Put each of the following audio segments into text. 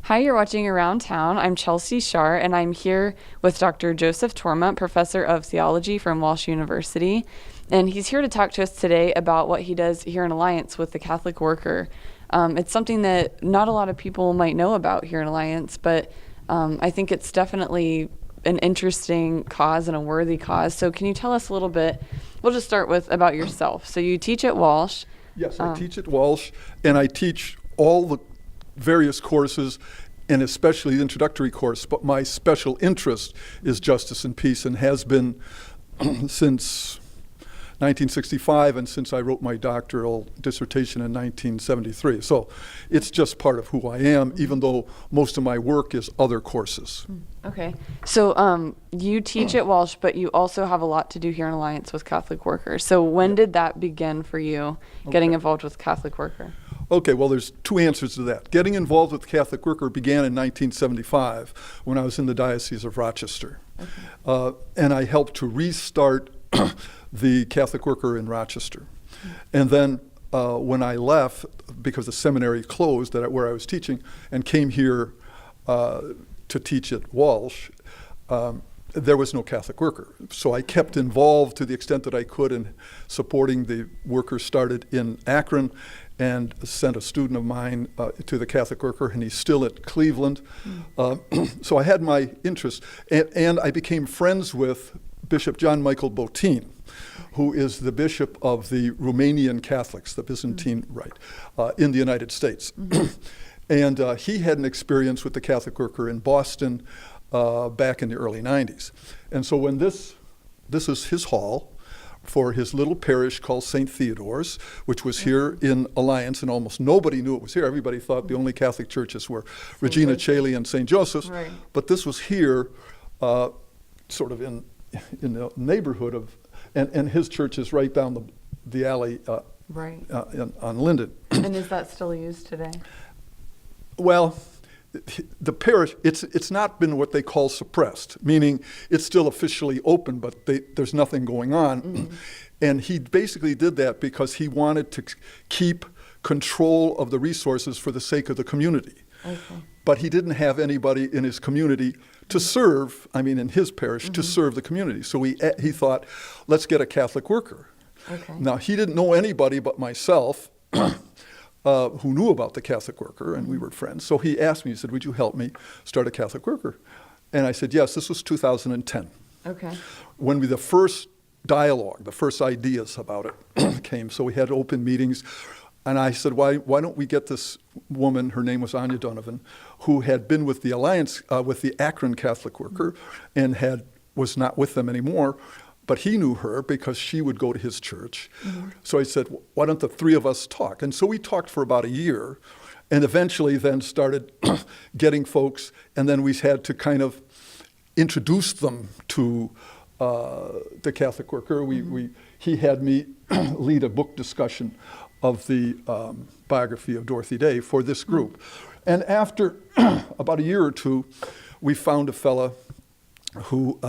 Hi, you're watching Around Town. I'm Chelsea Shar, and I'm here with Dr. Joseph Tormont, professor of theology from Walsh University. And he's here to talk to us today about what he does here in Alliance with the Catholic Worker. It's something that not a lot of people might know about here in Alliance, but I think it's definitely an interesting cause and a worthy cause. So can you tell us a little bit, we'll just start with about yourself. So you teach at Walsh. Yes, I teach at Walsh, and I teach all the various courses, and especially the introductory course, but my special interest is justice and peace, and has been since 1965 and since I wrote my doctoral dissertation in 1973. So it's just part of who I am, even though most of my work is other courses. Okay. So you teach at Walsh, but you also have a lot to do here in Alliance with Catholic Worker. So when did that begin for you, getting involved with Catholic Worker? Okay, well, there's two answers to that. Getting involved with Catholic Worker began in 1975 when I was in the Diocese of Rochester. Okay. And I helped to restart the Catholic Worker in Rochester. And then when I left, because the seminary closed where I was teaching, and came here to teach at Walsh, there was no Catholic Worker. So I kept involved to the extent that I could in supporting the workers started in Akron, and sent a student of mine to the Catholic Worker, and he's still at Cleveland. So I had my interest, and I became friends with Bishop John Michael Botein, who is the bishop of the Romanian Catholics, the Byzantine Rite, in the United States. And he had an experience with the Catholic Worker in Boston back in the early 90s. And so when this is his hall for his little parish called St. Theodore's, which was here in Alliance, and almost nobody knew it was here. Everybody thought the only Catholic churches were Regina Coeli and St. Joseph's. Right. But this was here, sort of in the neighborhood of, and his church is right down the alley on Linden. And is that still used today? Well, the parish, it's not been what they call suppressed, meaning it's still officially open, but there's nothing going on. Mm-hmm. And he basically did that because he wanted to keep control of the resources for the sake of the community. Okay. But he didn't have anybody in his community to serve, in his parish, to serve the community. So he thought, let's get a Catholic Worker. Okay. Now, he didn't know anybody but myself who knew about the Catholic Worker, and we were friends. So he asked me, he said, would you help me start a Catholic Worker? And I said, yes. This was 2010. Okay. When the first dialogue, the first ideas about it came. So we had open meetings. And I said, why don't we get this woman, her name was Anya Donovan, who had been with the Alliance, with the Akron Catholic Worker, and was not with them anymore. But he knew her because she would go to his church. Mm-hmm. So I said, why don't the three of us talk? And so we talked for about a year, and eventually then started getting folks, and then we had to kind of introduce them to the Catholic Worker. He had me lead a book discussion of the biography of Dorothy Day for this group. And after about a year or two, we found a fella who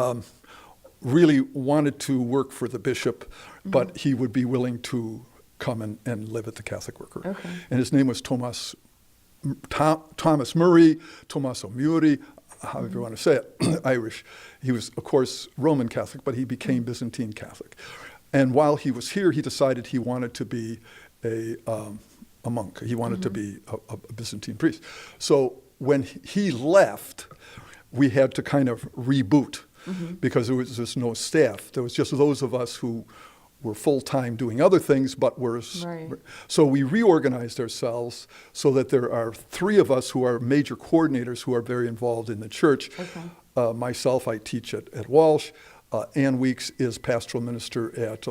really wanted to work for the bishop, but he would be willing to come and live at the Catholic Worker. Okay. And his name was Thomas Murray, Tommaso Muri, however you want to say it, Irish. He was, of course, Roman Catholic, but he became Byzantine Catholic. And while he was here, he decided he wanted to be a monk. He wanted to be a Byzantine priest. So when he left, we had to kind of reboot. Mm-hmm. Because there was just no staff. There was just those of us who were full-time doing other things, but were... Right. So we reorganized ourselves so that there are three of us who are major coordinators who are very involved in the church. Okay. Myself, I teach at Walsh. Ann Weeks is pastoral minister at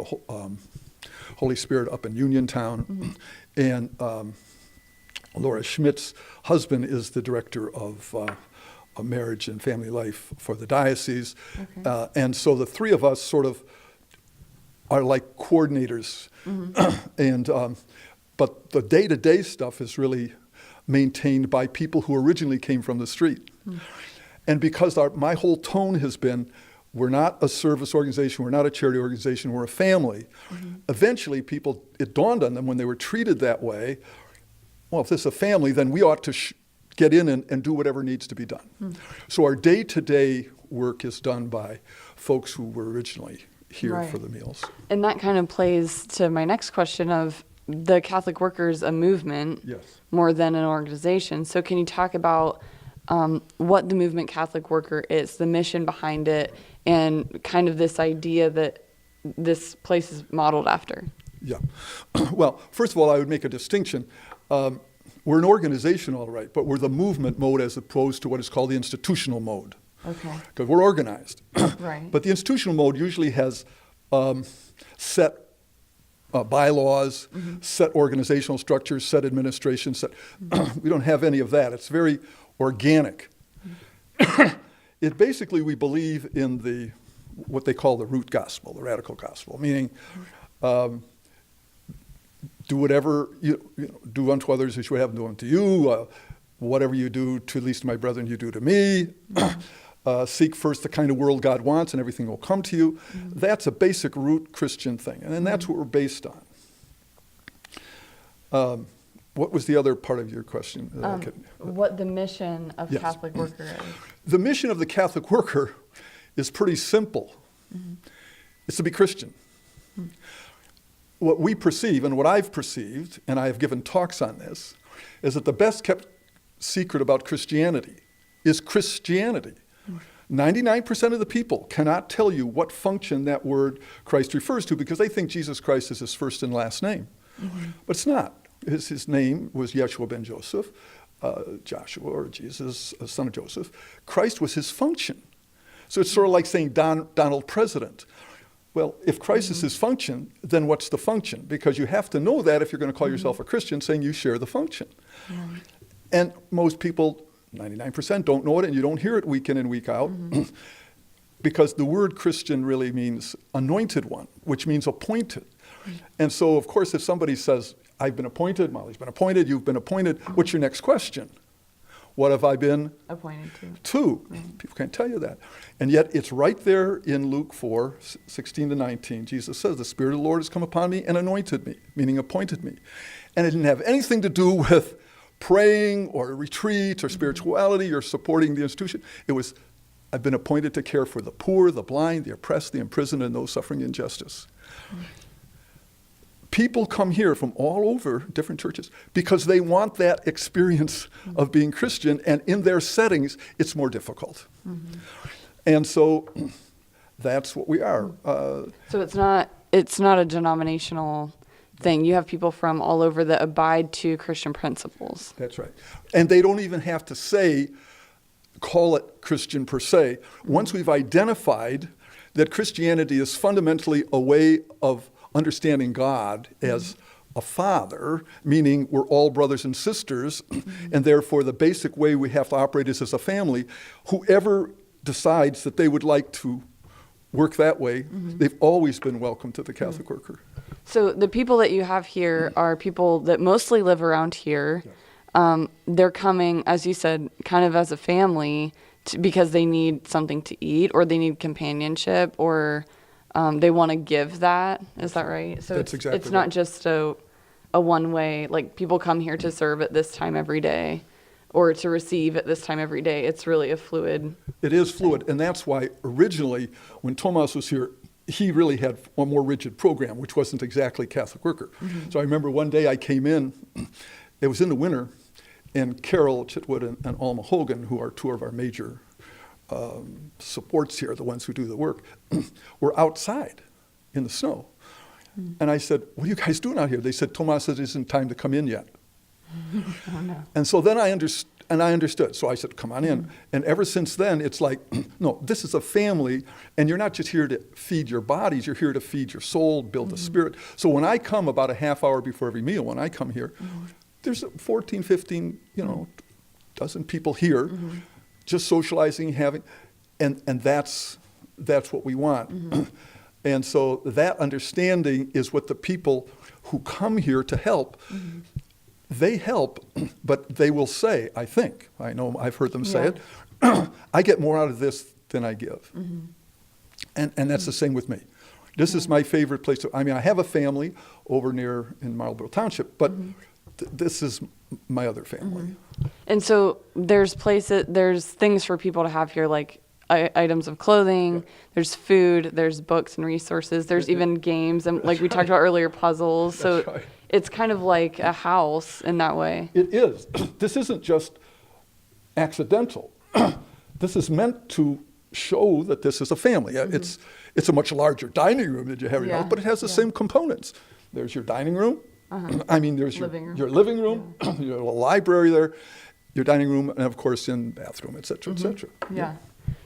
Holy Spirit up in Uniontown. Mm-hmm. And Laura Schmidt's husband is the director of... marriage and family life for the diocese. Okay. And so the three of us sort of are like coordinators. Mm-hmm. But the day-to-day stuff is really maintained by people who originally came from the street. Mm-hmm. And because my whole tone has been, we're not a service organization, we're not a charity organization, we're a family. Mm-hmm. Eventually it dawned on them when they were treated that way, well, if this is a family, then we ought to get in and do whatever needs to be done. So our day-to-day work is done by folks who were originally here Right. for the meals. And that kind of plays to my next question of the Catholic Workers a movement Yes. more than an organization. So can you talk about what the movement Catholic Worker is, the mission behind it, and kind of this idea that this place is modeled after? Yeah. Well, first of all, I would make a distinction. We're an organization, all right, but we're the movement mode as opposed to what is called the institutional mode. Okay. Because we're organized. Right. But the institutional mode usually has set bylaws, set organizational structures, set administration, we don't have any of that. It's very organic. It basically, we believe in what they call the root gospel, the radical gospel, meaning do whatever do unto others as you would have them do unto you. Whatever you do to the least of my brethren, you do to me. Seek first the kind of world God wants, and everything will come to you. That's a basic root Christian thing, and that's what we're based on. What was the other part of your question? What the mission of Yes. Catholic Worker is. The mission of the Catholic Worker is pretty simple. It's to be Christian. What we perceive, and what I've perceived, and I have given talks on this, is that the best kept secret about Christianity is Christianity. 99% of the people cannot tell you what function that word Christ refers to because they think Jesus Christ is his first and last name. But it's not. His name was Yeshua ben Joseph, Joshua, or Jesus, son of Joseph. Christ was his function. So it's sort of like saying Donald President. Well, if Christ is his function, then what's the function? Because you have to know that if you're going to call yourself a Christian, saying you share the function. And most people, 99%, don't know it, and you don't hear it week in and week out, because the word Christian really means anointed one, which means appointed. And so, of course, if somebody says, I've been appointed, Molly's been appointed, you've been appointed, what's your next question? What have I been Appointed to. to? People can't tell you that. And yet it's right there in Luke 4, 16 to 19. Jesus says, the Spirit of the Lord has come upon me and anointed me, meaning appointed me. And it didn't have anything to do with praying or retreat or spirituality or supporting the institution. It was, I've been appointed to care for the poor, the blind, the oppressed, the imprisoned, and those suffering injustice. People come here from all over different churches because they want that experience of being Christian, and in their settings, it's more difficult. And so that's what we are. So it's not a denominational thing. You have people from all over that abide to Christian principles. That's right. And they don't even have to call it Christian per se. Once we've identified that Christianity is fundamentally a way of understanding God as a father, meaning we're all brothers and sisters, and therefore the basic way we have to operate is as a family. Whoever decides that they would like to work that way, they've always been welcome to the Catholic Worker. So the people that you have here are people that mostly live around here. They're coming, as you said, kind of as a family because they need something to eat or they need companionship or they want to give that. Is that right? So That's exactly it's not right. just a one-way, like people come here to serve at this time every day or to receive at this time every day. It's really a fluid. It is fluid, and that's why originally when Thomas was here, he really had a more rigid program, which wasn't exactly Catholic Worker. So I remember one day I came in, it was in the winter, and Carol Chitwood and Alma Hogan, who are two of our major supports here, the ones who do the work, were outside in the snow. And I said, what are you guys doing out here? They said, Tomas says it isn't time to come in yet. Oh, no. And so then I understood. So I said, come on in. And ever since then, it's like, no, this is a family, and you're not just here to feed your bodies, you're here to feed your soul, build the spirit. So when I come about a half hour before every meal, when I come here, there's 14, 15, dozen people here, just socializing, and that's what we want. And so that understanding is what the people who come here to help, they help, but they will say, I know I've heard them say it, I get more out of this than I give. And that's the same with me. This is my favorite place I have a family over near in Marlborough Township, but this is my other family. And so there's things for people to have here, like items of clothing, there's food, there's books and resources, there's even games, and like we talked about earlier, puzzles. So right. it's kind of like a house in that way. It is. This isn't just accidental. This is meant to show that this is a family. It's a much larger dining room that you have in your house, but it has the same components. There's your dining room. I mean, there's your living room, your library there, your dining room, and of course, in bathroom, et cetera, et cetera. Yeah.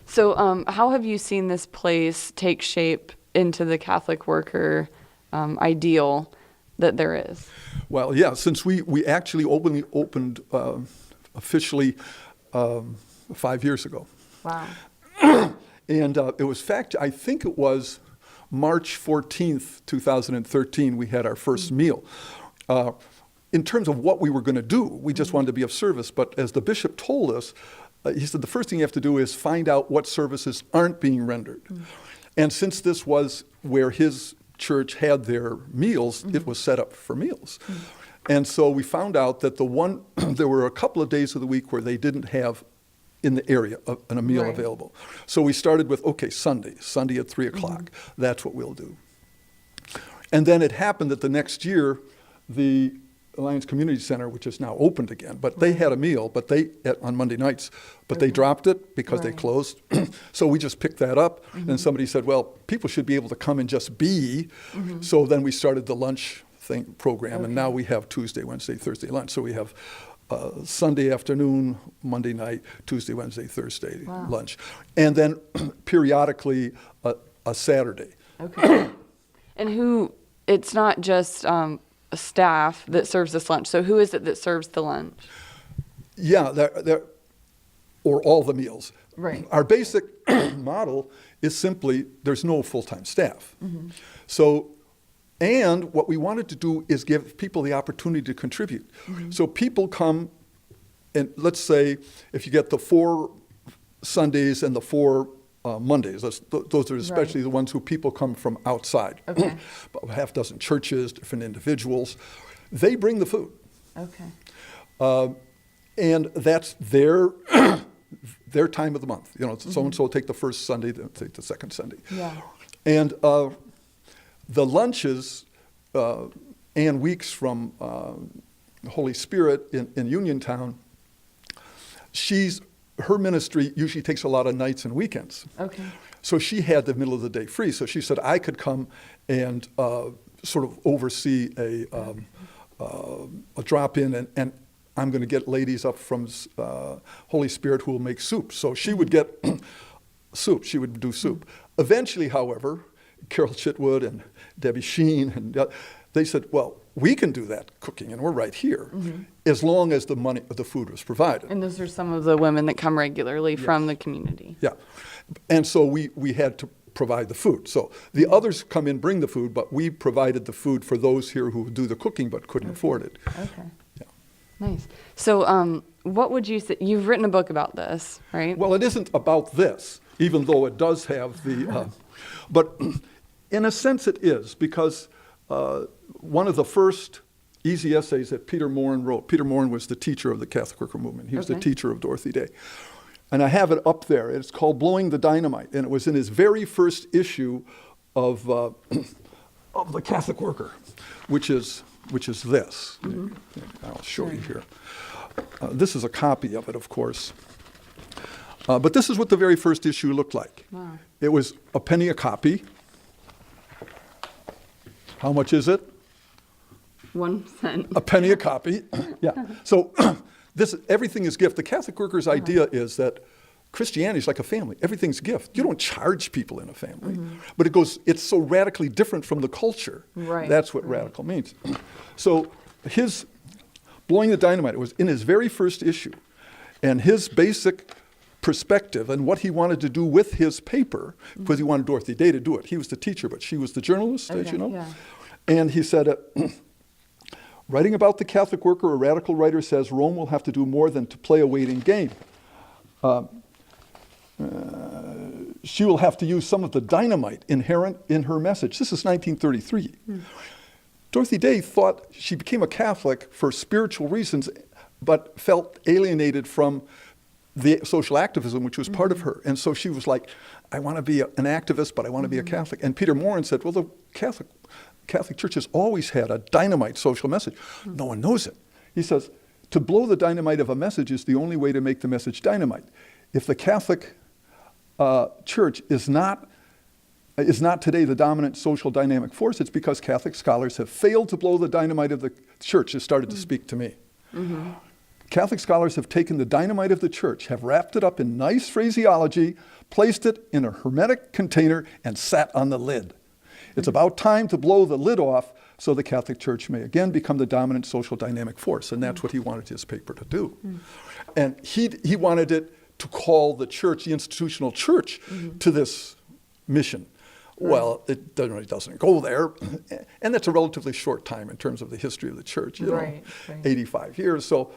So how have you seen this place take shape into the Catholic worker ideal that there is? Well, yeah, since we actually opened officially 5 years ago. Wow. And it was I think it was March 14th, 2013, we had our first meal. In terms of what we were going to do, we just wanted to be of service. But as the bishop told us, he said the first thing you have to do is find out what services aren't being rendered. And since this was where his church had their meals, it was set up for meals. And so we found out that there were a couple of days of the week where they didn't have in the area a meal available. So we started with, okay, Sunday at 3 o'clock. That's what we'll do. And then it happened that the next year, the Alliance Community Center, which is now opened again, but they had a meal, but on Monday nights, but they dropped it because they closed. So we just picked that up, and somebody said, well, people should be able to come and just be. So then we started the lunch program, and now we have Tuesday, Wednesday, Thursday lunch. So we have Sunday afternoon, Monday night, Tuesday, Wednesday, Thursday lunch, and then periodically a Saturday. Okay. And it's not just staff that serves this lunch. So who is it that serves the lunch? Yeah, or all the meals. Right. Our basic model is simply there's no full-time staff. So, and what we wanted to do is give people the opportunity to contribute. So people come, and let's say if you get the 4 Sundays and the 4 Mondays, those are especially the ones who people come from outside. Okay. About a half dozen churches, different individuals. They bring the food. Okay. And that's their time of the month. You know, so-and-so will take the first Sunday, they'll take the second Sunday. Yeah. And the lunches, Ann Weeks from Holy Spirit in Uniontown, her ministry usually takes a lot of nights and weekends. Okay. So she had the middle of the day free. So she said I could come and sort of oversee a drop-in, and I'm going to get ladies up from Holy Spirit who will make soup. So she would get soup. She would do soup. Eventually, however, Carol Chitwood and Debbie Sheen, and they said, well, we can do that cooking, and we're right here, as long as the food was provided. And those are some of the women that come regularly from the community. Yeah. And so we had to provide the food. So the others come in, bring the food, but we provided the food for those here who do the cooking but couldn't afford it. Okay. Yeah. Nice. So what would you say? You've written a book about this, right? Well, it isn't about this, even though it does have the, but in a sense it is, because one of the first easy essays that Peter Morin wrote, Peter Morin was the teacher of the Catholic Worker Movement. He was the teacher of Dorothy Day. And I have it up there. It's called Blowing the Dynamite. And it was in his very first issue of the Catholic Worker, which is this. I'll show you here. This is a copy of it, of course. But this is what the very first issue looked like. Wow. It was a penny a copy. How much is it? 1 cent. A penny a copy. Yeah. So everything is gift. The Catholic Worker's idea is that Christianity is like a family. Everything's gift. You don't charge people in a family. But it's so radically different from the culture. Right. That's what radical means. So his Blowing the Dynamite, it was in his very first issue. And his basic perspective and what he wanted to do with his paper, because he wanted Dorothy Day to do it. He was the teacher, but she was the journalist, as you know. Yeah. And he said, writing about the Catholic Worker, a radical writer says Rome will have to do more than to play a waiting game. She will have to use some of the dynamite inherent in her message. This is 1933. Dorothy Day thought she became a Catholic for spiritual reasons, but felt alienated from the social activism, which was part of her. And so she was like, I want to be an activist, but I want to be a Catholic. And Peter Morin said, well, the Catholic Church has always had a dynamite social message. No one knows it. He says, to blow the dynamite of a message is the only way to make the message dynamite. If the Catholic Church is not today the dominant social dynamic force, it's because Catholic scholars have failed to blow the dynamite of the church. It started to speak to me. Catholic scholars have taken the dynamite of the church, have wrapped it up in nice phraseology, placed it in a hermetic container, and sat on the lid. It's about time to blow the lid off so the Catholic Church may again become the dominant social dynamic force. And that's what he wanted his paper to do. And he wanted it to call the church, the institutional church, to this mission. Well, it really doesn't go there. And that's a relatively short time in terms of the history of the church, 85 years. So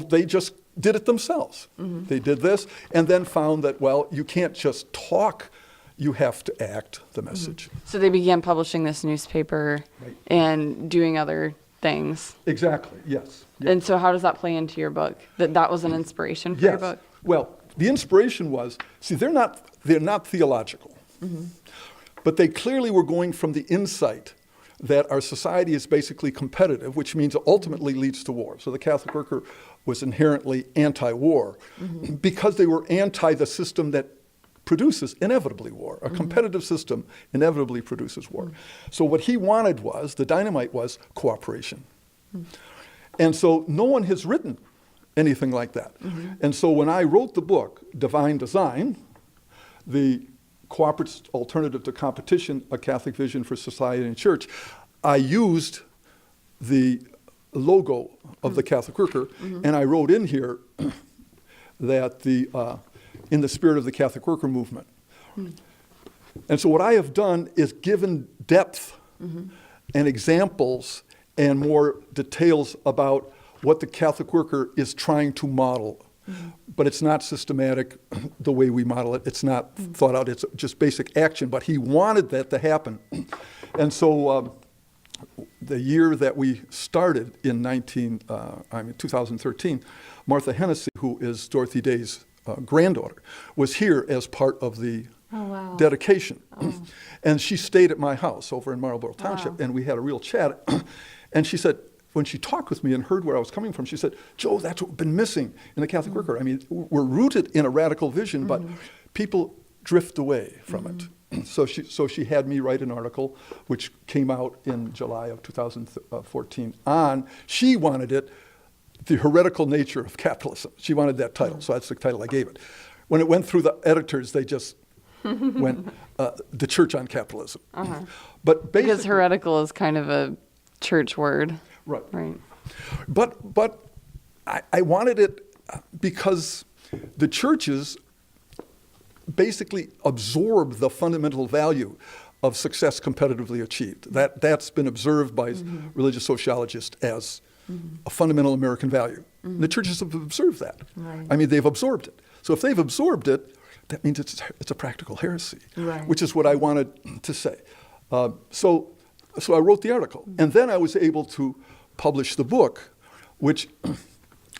they just did it themselves. They did this and then found that, well, you can't just talk, you have to act the message. So they began publishing this newspaper and doing other things. Exactly, yes. And so how does that play into your book? That was an inspiration for your book? Well, the inspiration was, see, they're not theological, but they clearly were going from the insight that our society is basically competitive, which means ultimately leads to war. So the Catholic Worker was inherently anti-war because they were anti the system that produces inevitably war. A competitive system inevitably produces war. So what he wanted was, the dynamite was cooperation. And so no one has written anything like that. And so when I wrote the book, Divine Design, the Cooperative Alternative to Competition, A Catholic Vision for Society and Church, I used the logo of the Catholic Worker, and I wrote in here that in the spirit of the Catholic Worker movement. And so what I have done is given depth and examples and more details about what the Catholic Worker is trying to model. But it's not systematic the way we model it. It's not thought out. It's just basic action. But he wanted that to happen. And so the year that we started in 2013, Martha Hennessy, who is Dorothy Day's granddaughter, was here as part of the dedication. And she stayed at my house over in Marlborough Township, and we had a real chat. And she said, when she talked with me and heard where I was coming from, she said, Joe, that's what we've been missing in the Catholic Worker. I mean, we're rooted in a radical vision, but people drift away from it. So she had me write an article, which came out in July of 2014 on, she wanted it, The Heretical Nature of Capitalism. She wanted that title, so that's the title I gave it. When it went through the editors, they just went, The Church on Capitalism. But basically, because heretical is kind of a church word. Right. But I wanted it because the churches basically absorb the fundamental value of success competitively achieved. That's been observed by religious sociologists as a fundamental American value. The churches have observed that. I mean, they've absorbed it. So if they've absorbed it, that means it's a practical heresy, which is what I wanted to say. So I wrote the article, and then I was able to publish the book, which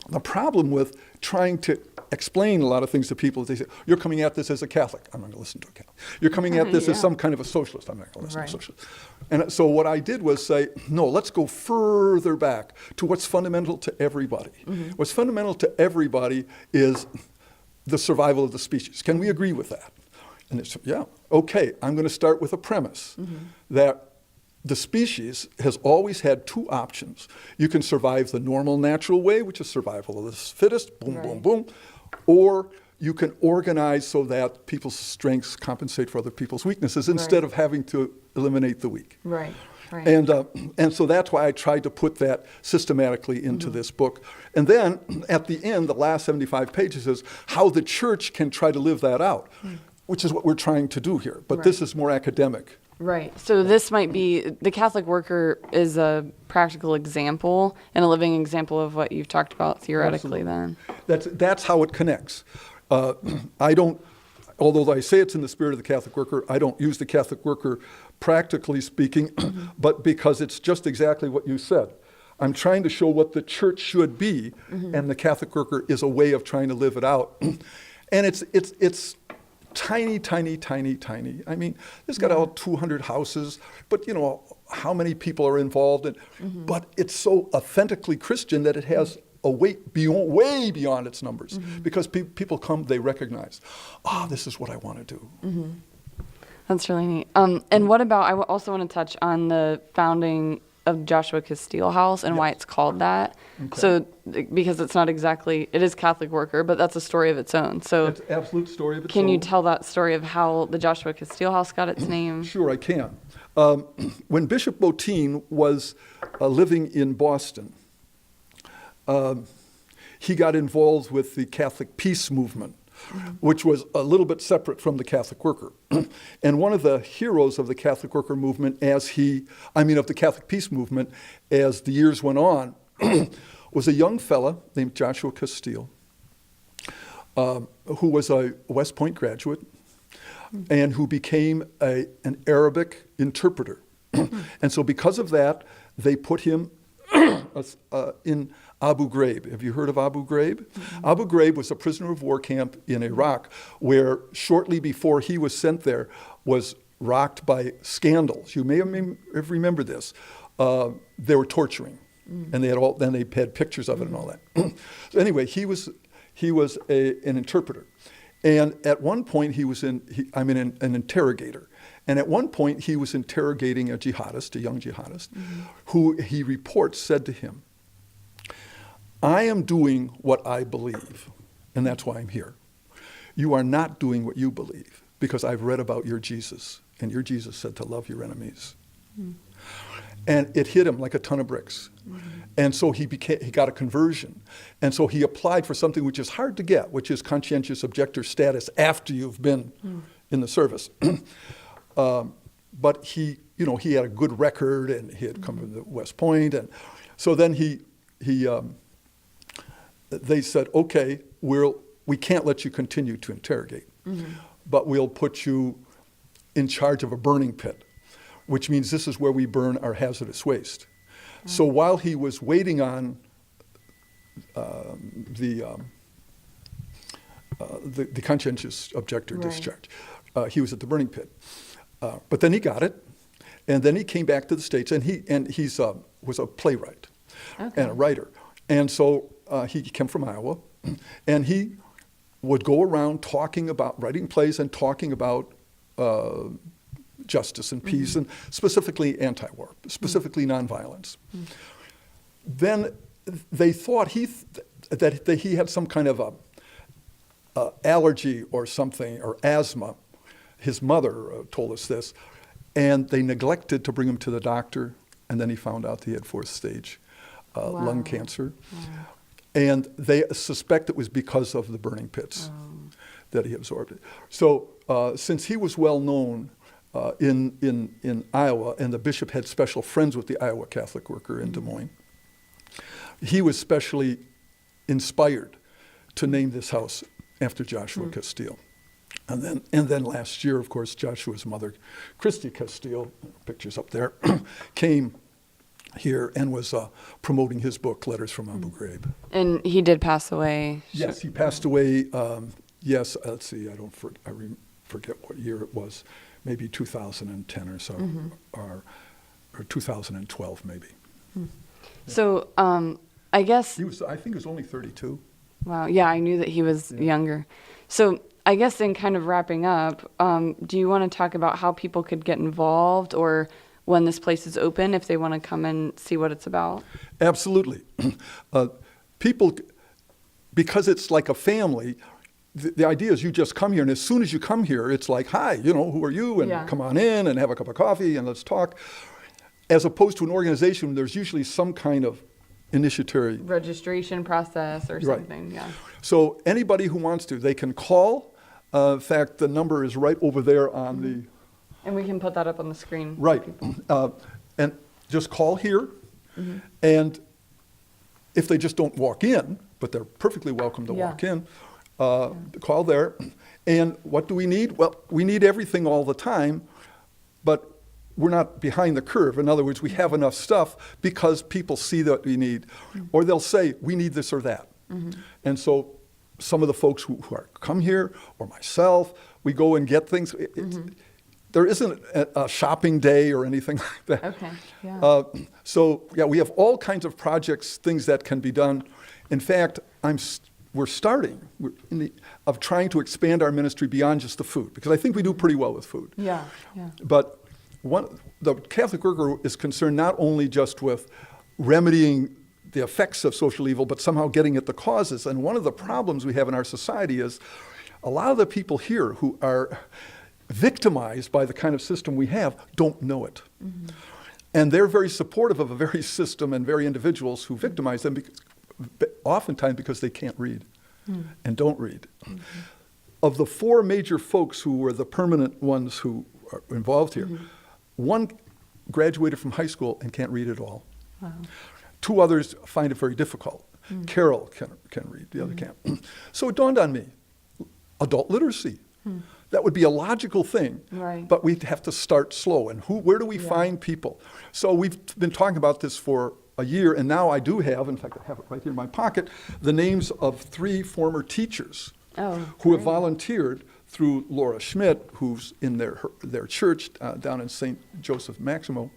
the problem with trying to explain a lot of things to people is they say, you're coming at this as a Catholic. I'm not going to listen to a Catholic. You're coming at this as some kind of a socialist. I'm not going to listen to a socialist. And so what I did was say, no, let's go further back to what's fundamental to everybody. What's fundamental to everybody is the survival of the species. Can we agree with that? And it's, yeah, okay, I'm going to start with a premise that the species has always had two options. You can survive the normal, natural way, which is survival of the fittest, boom, boom, boom, or you can organize so that people's strengths compensate for other people's weaknesses instead of having to eliminate the weak. And so that's why I tried to put that systematically into this book. And then at the end, the last 75 pages is how the church can try to live that out, which is what we're trying to do here. But this is more academic. Right. So this might be, the Catholic Worker is a practical example and a living example of what you've talked about theoretically. Absolutely. That's how it connects. I don't, although I say it's in the spirit of the Catholic Worker, I don't use the Catholic Worker practically speaking, but because it's just exactly what you said. I'm trying to show what the church should be, and the Catholic worker is a way of trying to live it out. And it's tiny, tiny, tiny, tiny. I mean, it's got all 200 houses, but you know, how many people are involved? But it's so authentically Christian that it has a weight beyond, way beyond its numbers. Because people come, they recognize, this is what I want to do. That's really neat. And what about, also want to touch on the founding of Joshua Castile House and why it's called that. Okay. So, because it's not exactly, it is Catholic worker, but that's a story of its own. So It's an absolute story of its own. can you tell that story of how the Joshua Castile House got its name? Sure, I can. When Bishop Bottin was living in Boston, he got involved with the Catholic Peace Movement, which was a little bit separate from the Catholic worker. And one of the heroes of the Catholic worker movement of the Catholic Peace Movement as the years went on, was a young fella named Joshua Castile, who was a West Point graduate and who became an Arabic interpreter. And so because of that, they put him in Abu Ghraib. Have you heard of Abu Ghraib? Abu Ghraib was a prisoner of war camp in Iraq where shortly before he was sent there was rocked by scandals. You may have remembered this. They were torturing, and they had pictures of it and all that. So anyway, he was an interpreter. And at one point an interrogator. And at one point he was interrogating a young jihadist, who he reports said to him, "I am doing what I believe, and that's why I'm here. You are not doing what you believe, because I've read about your Jesus, and your Jesus said to love your enemies." And it hit him like a ton of bricks. And so he got a conversion. And so he applied for something which is hard to get, which is conscientious objector status after you've been in the service. But he had a good record, and he had come from the West Point. And so then they said, okay, we can't let you continue to interrogate, but we'll put you in charge of a burning pit, which means this is where we burn our hazardous waste. So while he was waiting on the conscientious objector discharge, he was at the burning pit. But then he got it, and then he came back to the States, and he was a playwright and a writer. And so he came from Iowa, and he would go around writing plays and talking about justice and peace, and specifically anti-war, specifically nonviolence. Then they thought that he had some kind of a allergy or something, or asthma. His mother told us this, and they neglected to bring him to the doctor, and then he found out he had 4th stage lung cancer. And they suspect it was because of the burning pits that he absorbed it. So since he was well known in Iowa, and the bishop had special friends with the Iowa Catholic worker in Des Moines, he was specially inspired to name this house after Joshua Castile. And then last year, of course, Joshua's mother, Christy Castile, pictures up there, came here and was promoting his book, Letters from Abu Ghraib. And he did pass away. Yes, he passed away. Yes, let's see, I forget what year it was. Maybe 2010 or so, or 2012 maybe. So I guess... I think he was only 32. Wow, yeah, I knew that he was younger. So I guess in kind of wrapping up, do you want to talk about how people could get involved, or when this place is open, if they want to come and see what it's about? Absolutely. People, because it's like a family, the idea is you just come here, and as soon as you come here, it's like, hi, who are you? And come on in and have a cup of coffee and let's talk. As opposed to an organization, there's usually some kind of initiatory registration process or something, yeah. So anybody who wants to, they can call. In fact, the number is right over there on the... And we can put that up on the screen. Right. And just call here. And if they just don't walk in, but they're perfectly welcome to walk in, call there. And what do we need? Well, we need everything all the time, but we're not behind the curve. In other words, we have enough stuff because people see that we need, or they'll say, we need this or that. And so some of the folks who are come here, or myself, we go and get things. There isn't a shopping day or anything like that. Okay, yeah. So yeah, we have all kinds of projects, things that can be done. In fact, we're trying to expand our ministry beyond just the food, because I think we do pretty well with food. Yeah, yeah. But the Catholic Worker is concerned not only just with remedying the effects of social evil, but somehow getting at the causes. And one of the problems we have in our society is a lot of the people here who are victimized by the kind of system we have don't know it. And they're very supportive of a very system and very individuals who victimize them, oftentimes because they can't read and don't read. Of the 4 major folks who were the permanent ones who are involved here, one graduated from high school and can't read at all. Wow. 2 others find it very difficult. Carol can read, the other can't. So it dawned on me, adult literacy. That would be a logical thing, Right. but we'd have to start slow. And where do we find people? So we've been talking about this for a year, and now I do have, in fact, I have it right here in my pocket, the names of 3 former teachers who have volunteered through Laura Schmidt, who's in their church down in St. Joseph Maximo,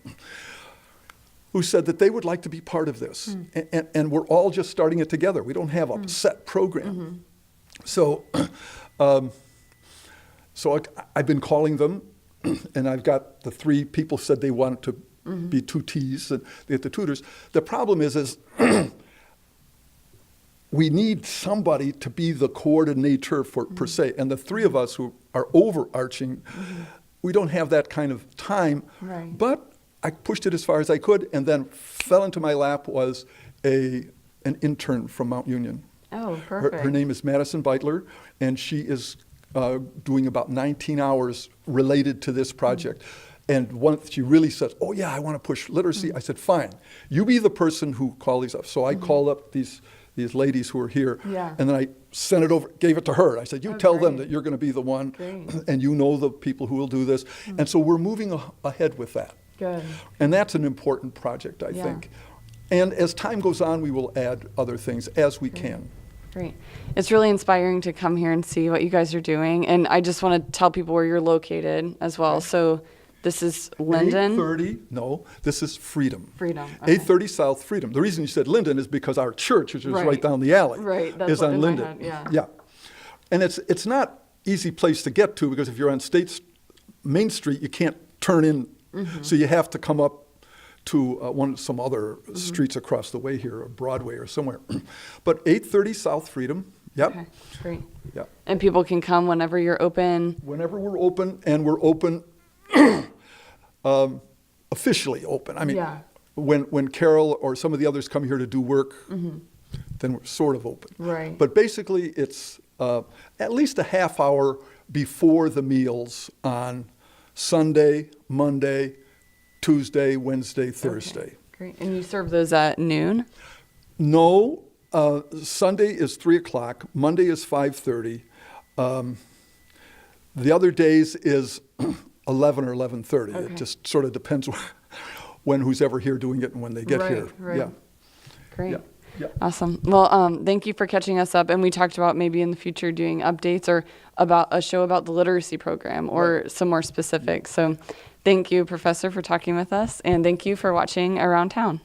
who said that they would like to be part of this. And we're all just starting it together. We don't have a set program. So I've been calling them, and I've got the 3 people said they wanted to be tutees, and they get the tutors. The problem is we need somebody to be the coordinator per se, and the 3 of us who are overarching, we don't have that kind of time. Right. But I pushed it as far as I could, and then fell into my lap was an intern from Mount Union. Oh, perfect. Her name is Madison Beitler, and she is doing about 19 hours related to this project. And once she really said, oh yeah, I want to push literacy, I said, fine, you be the person who call these up. So I called up these ladies who are here, and then I sent it over, gave it to her. I said, you tell them that you're going to be the one, and you know the people who will do this. And so we're moving ahead with that. Good. And that's an important project, I think. And as time goes on, we will add other things as we can. Great. It's really inspiring to come here and see what you guys are doing. And I just want to tell people where you're located as well. Right. So this is Linden. 830, no, this is Freedom. Freedom. Okay. 830 South Freedom. The reason you said Linden is because our church, which is right down the alley, That's is what on in my Linden. head, Yeah. And it's not easy place to get to, because if you're on Main Street, you can't turn in. So you have to come up to some other streets across the way here, or Broadway or somewhere. But 830 South Freedom, yep. Okay, great. Yep. And people can come whenever you're open. Whenever we're open, and we're open, officially open. I mean, when Carol or some of the others come here to do work, then we're sort of open. Right. But basically, it's at least a half hour before the meals on Sunday, Monday, Tuesday, Wednesday, Thursday. Okay, great. And you serve those at noon? No, Sunday is 3 o'clock. Monday is 5:30. The other days is 11 or 11:30. Okay. It just sort of depends when who's ever here doing it and when they get here. Right. Yeah. Great. Yeah. Yeah. Awesome. Well, thank you for catching us up. And we talked about maybe in the future doing updates or about a show about the literacy program or some more specifics. So thank you, Professor, for talking with us. And thank you for watching Around Town.